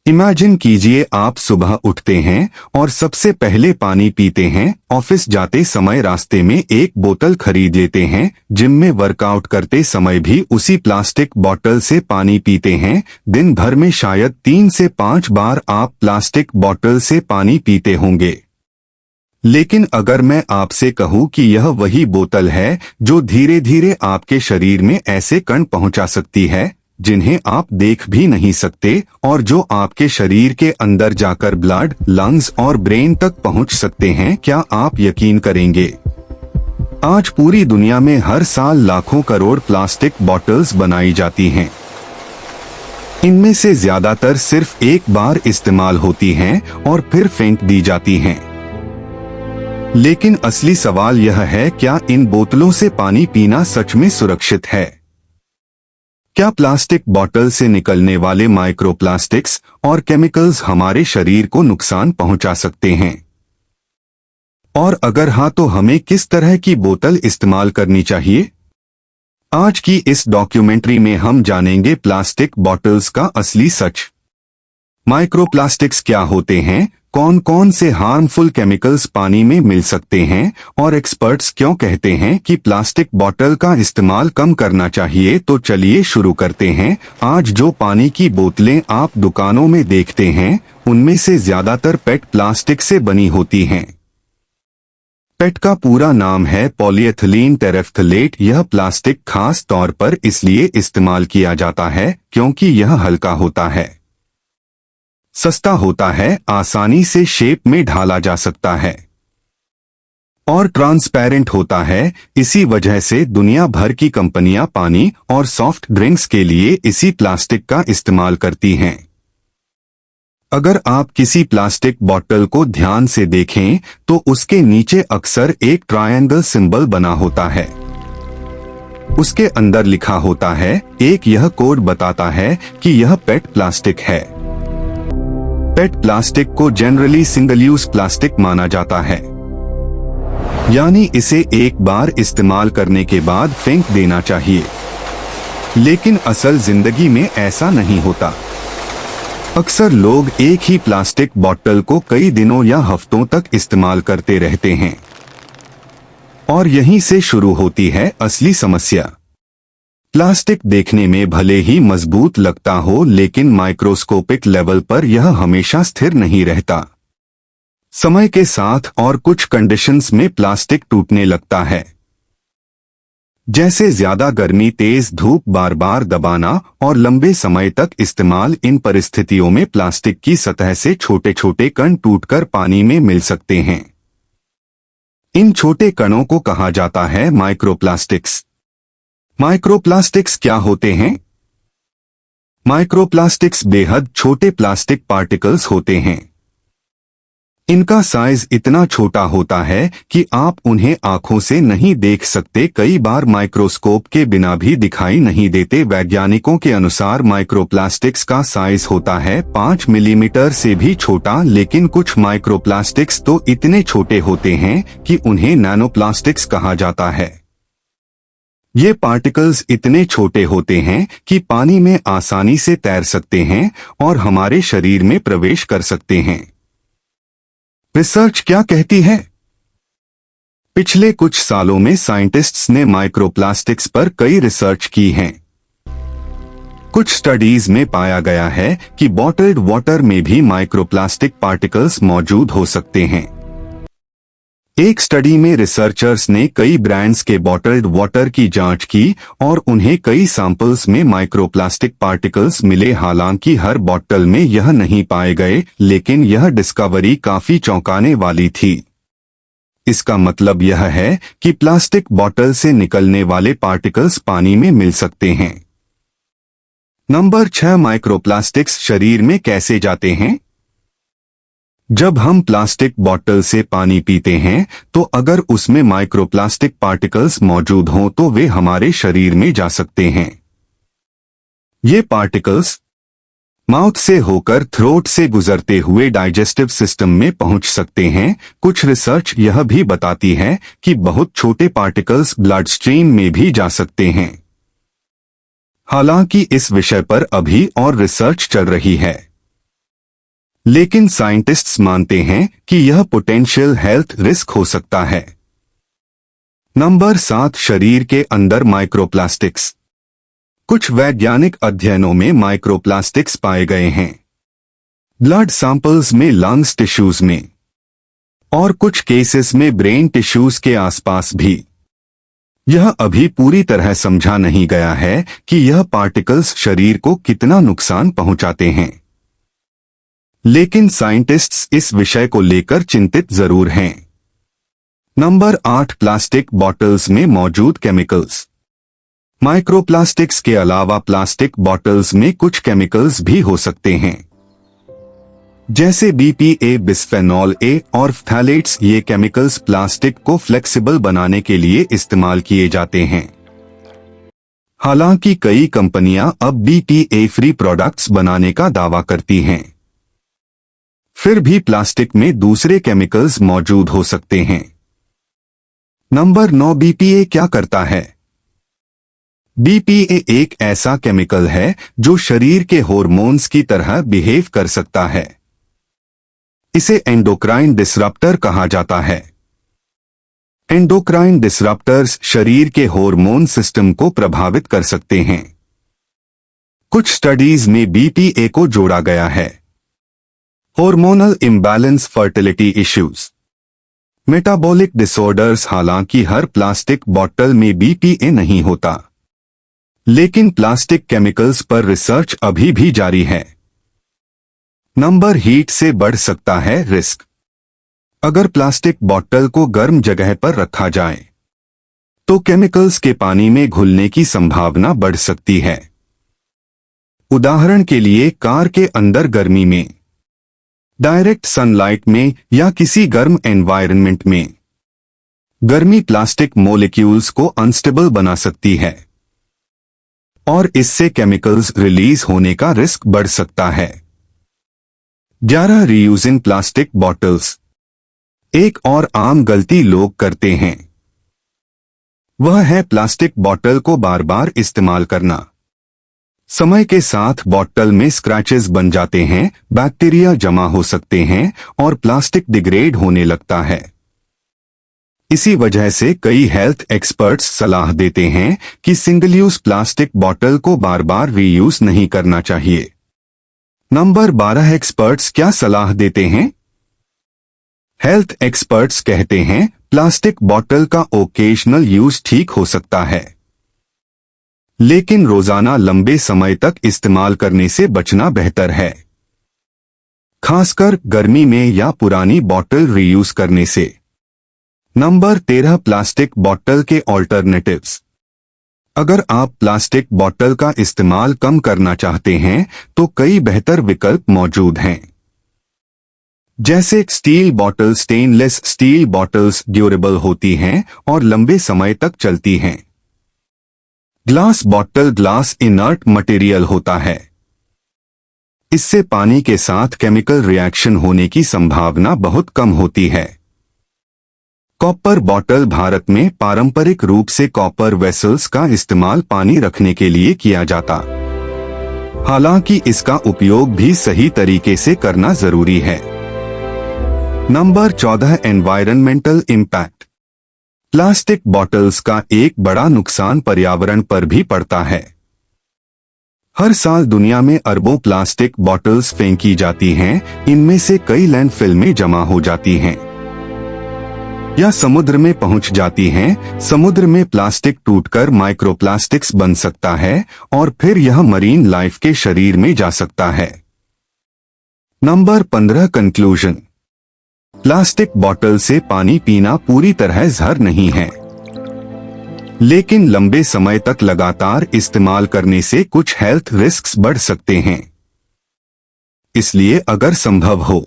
Imagine कीजिए आप सुबह उठते हैं और सबसे पहले पानी पीते हैं। ऑफिस जाते समय रास्ते में एक बोतल खरीद लेते हैं। जिम में वर्कआउट करते समय भी उसी प्लास्टिक बोतल से पानी पीते हैं। दिन भर में शायद 3 से 5 बार आप प्लास्टिक बोतल से पानी पीते होंगे। लेकिन अगर मैं आपसे कहूं कि यह वही बोतल है जो धीरे धीरे आपके शरीर में ऐसे कण पहुंचा सकती है जिन्हें आप देख भी नहीं सकते और जो आपके शरीर के अंदर जाकर ब्लड, लंग्स और ब्रेन तक पहुंच सकते हैं, क्या आप यकीन करेंगे? आज पूरी दुनिया में हर साल लाखों करोड़ प्लास्टिक बॉटल्स बनाई जाती हैं। इनमें से ज्यादातर सिर्फ एक बार इस्तेमाल होती हैं और फिर फेंक दी जाती हैं। लेकिन असली सवाल यह है, क्या इन बोतलों से पानी पीना सच में सुरक्षित है? क्या प्लास्टिक बोतल से निकलने वाले माइक्रोप्लास्टिक्स और केमिकल्स हमारे शरीर को नुकसान पहुंचा सकते हैं? और अगर हाँ, तो हमें किस तरह की बोतल इस्तेमाल करनी चाहिए? आज की इस डॉक्यूमेंट्री में हम जानेंगे प्लास्टिक बॉटल्स का असली सच। माइक्रोप्लास्टिक्स क्या होते हैं, कौन कौन से हार्मफुल केमिकल्स पानी में मिल सकते हैं और एक्सपर्ट्स क्यों कहते हैं कि प्लास्टिक बोतल का इस्तेमाल कम करना चाहिए। तो चलिए शुरू करते हैं। आज जो पानी की बोतलें आप दुकानों में देखते हैं उनमें से ज्यादातर पेट प्लास्टिक से बनी होती हैं। पेट का पूरा नाम है पॉलीएथिलीन टेरेफ्थलेट। यह प्लास्टिक खास तौर पर इसलिए इस्तेमाल किया जाता है क्योंकि यह हल्का होता है, सस्ता होता है, आसानी से शेप में ढाला जा सकता है और ट्रांसपेरेंट होता है। इसी वजह से दुनिया भर की कंपनियां पानी और सॉफ्ट ड्रिंक्स के लिए इसी प्लास्टिक का इस्तेमाल करती हैं। अगर आप किसी प्लास्टिक बोतल को ध्यान से देखें तो उसके नीचे अक्सर एक ट्रायंगल सिंबल बना होता है। उसके अंदर लिखा होता है एक। यह कोड बताता है कि यह पेट प्लास्टिक है। पेट प्लास्टिक को जनरली सिंगल यूज प्लास्टिक माना जाता है, यानी इसे एक बार इस्तेमाल करने के बाद फेंक देना चाहिए। लेकिन असल जिंदगी में ऐसा नहीं होता। अक्सर लोग एक ही प्लास्टिक बोतल को कई दिनों या हफ्तों तक इस्तेमाल करते रहते हैं और यहीं से शुरू होती है असली समस्या। प्लास्टिक देखने में भले ही मजबूत लगता हो, लेकिन माइक्रोस्कोपिक लेवल पर यह हमेशा स्थिर नहीं रहता। समय के साथ और कुछ कंडीशंस में प्लास्टिक टूटने लगता है, जैसे ज्यादा गर्मी, तेज धूप, बार बार दबाना और लंबे समय तक इस्तेमाल। इन परिस्थितियों में प्लास्टिक की सतह से छोटे छोटे कण टूटकर पानी में मिल सकते हैं। इन छोटे कणों को कहा जाता है माइक्रोप्लास्टिक्स। माइक्रोप्लास्टिक्स क्या होते हैं? माइक्रोप्लास्टिक्स बेहद छोटे प्लास्टिक पार्टिकल्स होते हैं। इनका साइज इतना छोटा होता है कि आप उन्हें आंखों से नहीं देख सकते, कई बार माइक्रोस्कोप के बिना भी दिखाई नहीं देते। वैज्ञानिकों के अनुसार माइक्रोप्लास्टिक्स का साइज होता है 5 मिलीमीटर से भी छोटा, लेकिन कुछ माइक्रोप्लास्टिक्स तो इतने छोटे होते हैं कि उन्हें नैनोप्लास्टिक्स कहा जाता है। ये पार्टिकल्स इतने छोटे होते हैं कि पानी में आसानी से तैर सकते हैं और हमारे शरीर में प्रवेश कर सकते हैं। रिसर्च क्या कहती है? पिछले कुछ सालों में साइंटिस्ट्स ने माइक्रोप्लास्टिक्स पर कई रिसर्च की हैं। कुछ स्टडीज में पाया गया है कि बॉटल्ड वाटर में भी माइक्रोप्लास्टिक पार्टिकल्स मौजूद हो सकते हैं। एक स्टडी में रिसर्चर्स ने कई ब्रांड्स के बॉटल्ड वाटर की जांच की और उन्हें कई सैंपल्स में माइक्रोप्लास्टिक पार्टिकल्स मिले। हालांकि हर बॉटल में यह नहीं पाए गए, लेकिन यह डिस्कवरी काफी चौंकाने वाली थी। इसका मतलब यह है कि प्लास्टिक बॉटल से निकलने वाले पार्टिकल्स पानी में मिल सकते हैं। नंबर 6, माइक्रोप्लास्टिक्स शरीर में कैसे जाते हैं? जब हम प्लास्टिक बॉटल से पानी पीते हैं तो अगर उसमें माइक्रोप्लास्टिक पार्टिकल्स मौजूद हों तो वे हमारे शरीर में जा सकते हैं। ये पार्टिकल्स माउथ से होकर थ्रोट से गुजरते हुए डाइजेस्टिव सिस्टम में पहुंच सकते हैं। कुछ रिसर्च यह भी बताती है कि बहुत छोटे पार्टिकल्स ब्लड स्ट्रीम में भी जा सकते हैं। हालांकि इस विषय पर अभी और रिसर्च चल रही है। लेकिन साइंटिस्ट्स मानते हैं कि यह पोटेंशियल हेल्थ रिस्क हो सकता है। नंबर 7, शरीर के अंदर माइक्रोप्लास्टिक्स। कुछ वैज्ञानिक अध्ययनों में माइक्रोप्लास्टिक्स पाए गए हैं। ब्लड सैंपल्स में, लंग्स टिश्यूज में और कुछ केसेस में ब्रेन टिश्यूज के आसपास भी। यह अभी पूरी तरह समझा नहीं गया है कि यह पार्टिकल्स शरीर को कितना नुकसान पहुंचाते हैं, लेकिन साइंटिस्ट्स इस विषय को लेकर चिंतित जरूर हैं। नंबर 8, प्लास्टिक बॉटल्स में मौजूद केमिकल्स। माइक्रोप्लास्टिक्स के अलावा प्लास्टिक बॉटल्स में कुछ केमिकल्स भी हो सकते हैं, जैसे BPA, बिस्फेनॉल A और फ्थैलेट्स। ये केमिकल्स प्लास्टिक को फ्लेक्सिबल बनाने के लिए इस्तेमाल किए जाते हैं। हालांकि कई कंपनियां अब BPA फ्री प्रोडक्ट्स बनाने का दावा करती हैं, फिर भी प्लास्टिक में दूसरे केमिकल्स मौजूद हो सकते हैं। नंबर 9, BPA क्या करता है? BPA एक ऐसा केमिकल है जो शरीर के हार्मोन्स की तरह बिहेव कर सकता है। इसे एंडोक्राइन डिसरप्टर कहा जाता है। एंडोक्राइन डिसरप्टर्स शरीर के हार्मोन सिस्टम को प्रभावित कर सकते हैं। कुछ स्टडीज में BPA को जोड़ा गया है। Hormonal imbalance, fertility issues, metabolic disorders. हालांकि हर प्लास्टिक बॉटल में BPA नहीं होता, लेकिन प्लास्टिक केमिकल्स पर रिसर्च अभी भी जारी है। नंबर, हीट से बढ़ सकता है रिस्क। अगर प्लास्टिक बॉटल को गर्म जगह पर रखा जाए तो केमिकल्स के पानी में घुलने की संभावना बढ़ सकती है। उदाहरण के लिए, कार के अंदर गर्मी में, डायरेक्ट सनलाइट में या किसी गर्म एनवायरनमेंट में गर्मी प्लास्टिक मॉलिक्यूल्स को अनस्टेबल बना सकती है और इससे केमिकल्स रिलीज होने का रिस्क बढ़ सकता है। 11, रीयूजिंग प्लास्टिक बॉटल्स। एक और आम गलती लोग करते हैं वह है प्लास्टिक बॉटल को बार बार इस्तेमाल करना। समय के साथ बॉटल में स्क्रैचेस बन जाते हैं, बैक्टीरिया जमा हो सकते हैं और प्लास्टिक डिग्रेड होने लगता है। इसी वजह से कई हेल्थ एक्सपर्ट्स सलाह देते हैं कि सिंगल यूज प्लास्टिक बॉटल को बार बार रीयूज नहीं करना चाहिए। नंबर 12, एक्सपर्ट्स क्या सलाह देते हैं? हेल्थ एक्सपर्ट्स कहते हैं प्लास्टिक बॉटल का ओकेजनल यूज ठीक हो सकता है, लेकिन रोजाना लंबे समय तक इस्तेमाल करने से बचना बेहतर है, खासकर गर्मी में या पुरानी बॉटल रीयूज करने से। नंबर 13, प्लास्टिक बॉटल के ऑल्टरनेटिव्स। अगर आप प्लास्टिक बॉटल का इस्तेमाल कम करना चाहते हैं तो कई बेहतर विकल्प मौजूद हैं, जैसे steel bottle. Stainless steel bottles durable होती हैं और लंबे समय तक चलती हैं। Glass bottle, glass inert material होता है, इससे पानी के साथ केमिकल रिएक्शन होने की संभावना बहुत कम होती है। कॉपर बॉटल, भारत में पारंपरिक रूप से कॉपर वेसल्स का इस्तेमाल पानी रखने के लिए किया जाता, हालांकि इसका उपयोग भी सही तरीके से करना जरूरी है। Number 14, environmental impact. Plastic bottles का एक बड़ा नुकसान पर्यावरण पर भी पड़ता है। हर साल दुनिया में अरबों प्लास्टिक बॉटल्स फेंकी जाती हैं, इनमें से कई लैंडफिल में जमा हो जाती हैं या समुद्र में पहुंच जाती हैं। समुद्र में प्लास्टिक टूटकर माइक्रोप्लास्टिक्स बन सकता है और फिर यह मरीन लाइफ के शरीर में जा सकता है। Number 15, conclusion. प्लास्टिक बॉटल से पानी पीना पूरी तरह जहर नहीं है, लेकिन लंबे समय तक लगातार इस्तेमाल करने से कुछ हेल्थ रिस्क्स बढ़ सकते हैं। इसलिए अगर संभव हो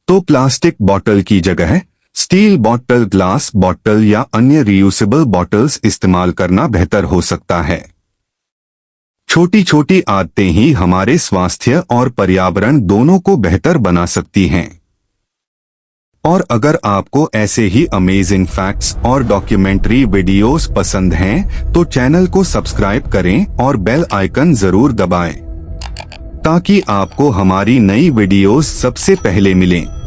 तो प्लास्टिक बॉटल की जगह स्टील बॉटल, ग्लास बॉटल या अन्य रीयूसेबल बॉटल्स इस्तेमाल करना बेहतर हो सकता है। छोटी छोटी आदतें ही हमारे स्वास्थ्य और पर्यावरण दोनों को बेहतर बना सकती हैं। और अगर आपको ऐसे ही अमेजिंग फैक्ट्स और डॉक्यूमेंट्री वीडियोस पसंद हैं तो चैनल को सब्सक्राइब करें और बेल आइकन जरूर दबाएं। ताकि आपको हमारी नई वीडियोस सबसे पहले मिलें।